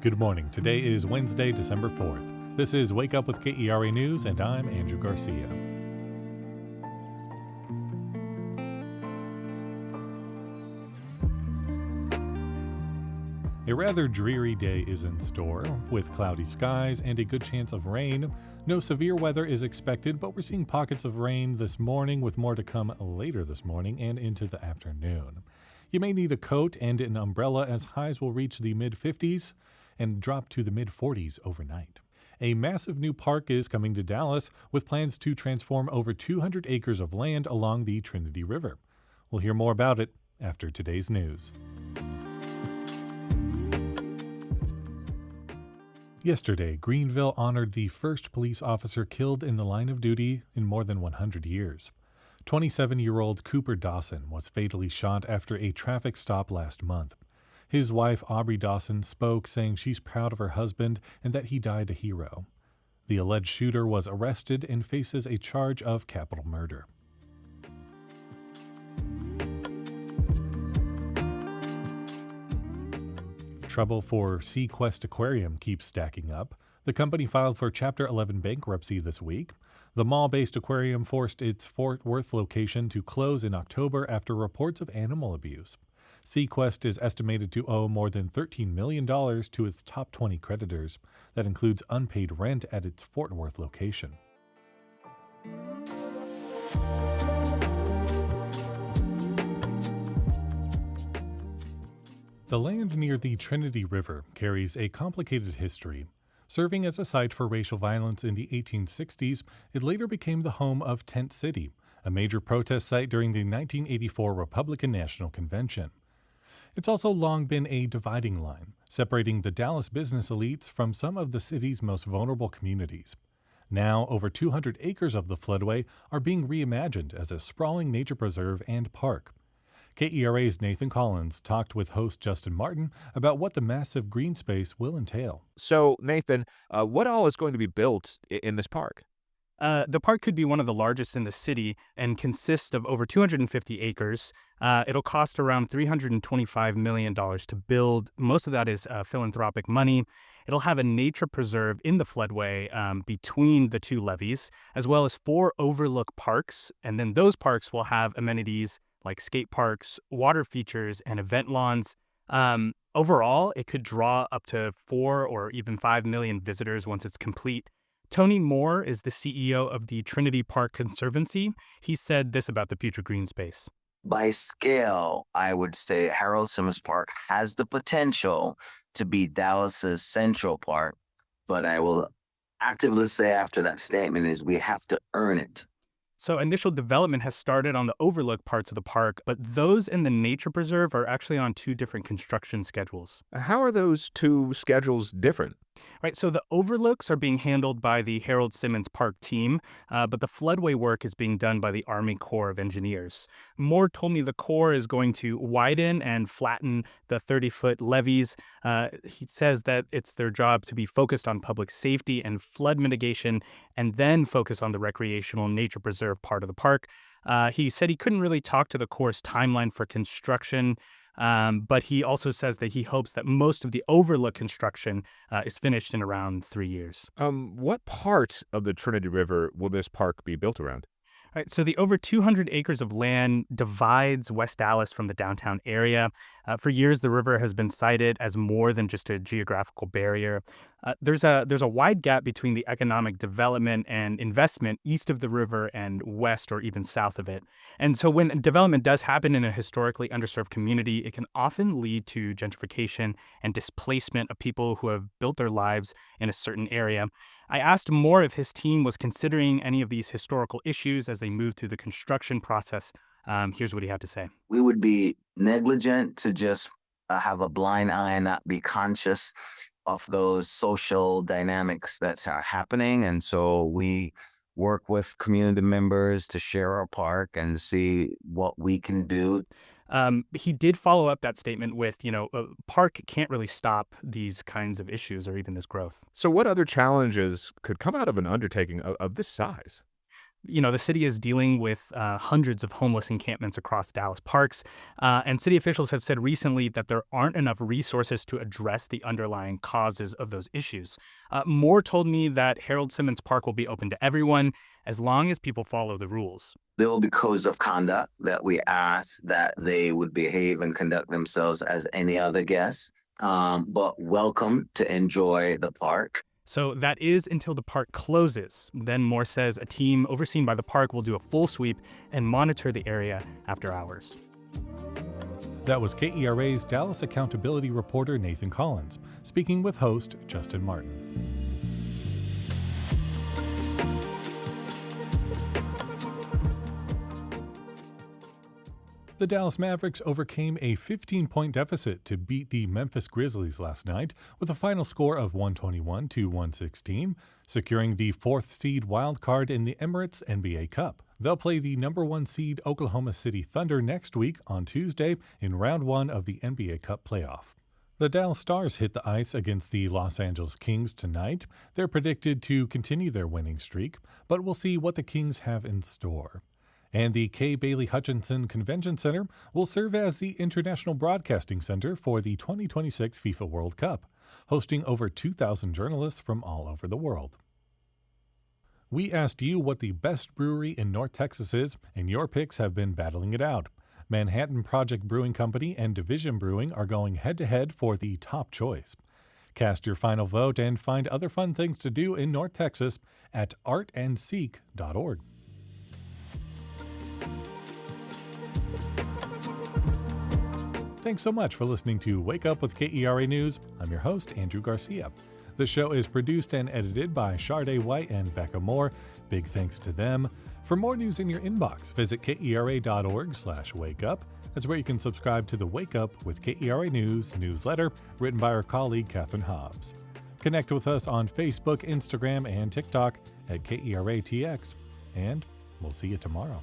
Good morning. Today is Wednesday, December 4th. This is Wake Up with KERA News, and I'm Andrew Garcia. A rather dreary day is in store, with cloudy skies and a good chance of rain. No severe weather is expected, but we're seeing pockets of rain this morning, with more to come later this morning and into the afternoon. You may need a coat and an umbrella, as highs will reach the mid-50s and drop to the mid-40s overnight. A massive new park is coming to Dallas, with plans to transform over 200 acres of land along the Trinity River. We'll hear more about it after today's news. Yesterday, Greenville honored the first police officer killed in the line of duty in more than 100 years. 27-year-old Cooper Dawson was fatally shot after a traffic stop last month. His wife, Aubrey Dawson, spoke, saying she's proud of her husband and that he died a hero. The alleged shooter was arrested and faces a charge of capital murder. Trouble for SeaQuest Aquarium keeps stacking up. The company filed for Chapter 11 bankruptcy this week. The mall-based aquarium forced its Fort Worth location to close in October after reports of animal abuse. SeaQuest is estimated to owe more than $13 million to its top 20 creditors. That includes unpaid rent at its Fort Worth location. The land near the Trinity River carries a complicated history. Serving as a site for racial violence in the 1860s, it later became the home of Tent City, a major protest site during the 1984 Republican National Convention. It's also long been a dividing line, separating the Dallas business elites from some of the city's most vulnerable communities. Now, over 200 acres of the floodway are being reimagined as a sprawling nature preserve and park. KERA's Nathan Collins talked with host Justin Martin about what the massive green space will entail. So, Nathan, what all is going to be built in this park? The park could be one of the largest in the city and consist of over 250 acres. It'll cost around $325 million to build. Most of that is philanthropic money. It'll have a nature preserve in the floodway between the two levees, as well as 4 overlook parks. And then those parks will have amenities like skate parks, water features, and event lawns. Overall, it could draw up to 4 or even 5 million visitors once it's complete. Tony Morr is the CEO of the Trinity Park Conservancy. He said this about the future green space. By scale, I would say Harold Simmons Park has the potential to be Dallas's Central Park, but I will actively say after that statement is we have to earn it. So initial development has started on the overlook parts of the park, but those in the nature preserve are actually on 2 different construction schedules. How are those 2 schedules different? Right, so the overlooks are being handled by the Harold Simmons Park team, but the floodway work is being done by the Army Corps of Engineers. Moore told me the Corps is going to widen and flatten the 30-foot levees. He says that it's their job to be focused on public safety and flood mitigation, and then focus on the recreational nature preserve part of the park. He said he couldn't really talk to the Corps' timeline for construction, but he also says that he hopes that most of the overlook construction is finished in around 3 years. What part of the Trinity River will this park be built around? Right, so the over 200 acres of land divides West Dallas from the downtown area. For years, the river has been cited as more than just a geographical barrier. There's a wide gap between the economic development and investment east of the river and west or even south of it. And so when development does happen in a historically underserved community, it can often lead to gentrification and displacement of people who have built their lives in a certain area. I asked Moore if his team was considering any of these historical issues as they move through the construction process. Here's what he had to say. We would be negligent to just have a blind eye and not be conscious of those social dynamics that are happening. And so we work with community members to share our park and see what we can do. He did follow up that statement with, a park can't really stop these kinds of issues or even this growth. So what other challenges could come out of an undertaking of this size? The city is dealing with hundreds of homeless encampments across Dallas parks, and city officials have said recently that there aren't enough resources to address the underlying causes of those issues. Morr told me that Harold Simmons Park will be open to everyone as long as people follow the rules. There will be codes of conduct that we ask that they would behave and conduct themselves as any other guest, but welcome to enjoy the park. So that is until the park closes. Then Morr says a team overseen by the park will do a full sweep and monitor the area after hours. That was KERA's Dallas accountability reporter Nathan Collins, speaking with host Justin Martin. The Dallas Mavericks overcame a 15-point deficit to beat the Memphis Grizzlies last night with a final score of 121-116, securing the 4th seed wild card in the Emirates NBA Cup. They'll play the number 1 seed Oklahoma City Thunder next week on Tuesday in round 1 of the NBA Cup playoff. The Dallas Stars hit the ice against the Los Angeles Kings tonight. They're predicted to continue their winning streak, but we'll see what the Kings have in store. And the K. Bailey Hutchinson Convention Center will serve as the International Broadcasting Center for the 2026 FIFA World Cup, hosting over 2,000 journalists from all over the world. We asked you what the best brewery in North Texas is, and your picks have been battling it out. Manhattan Project Brewing Company and Division Brewing are going head-to-head for the top choice. Cast your final vote and find other fun things to do in North Texas at artandseek.org. Thanks so much for listening to Wake Up with KERA News. I'm your host, Andrew Garcia. The show is produced and edited by Shardae White and Bekah Morr. Big thanks to them. For more news in your inbox, visit kera.org/wakeup. That's where you can subscribe to the Wake Up with KERA News newsletter written by our colleague Catherine Hobbs. Connect with us on Facebook, Instagram, and TikTok at KERATX, and we'll see you tomorrow.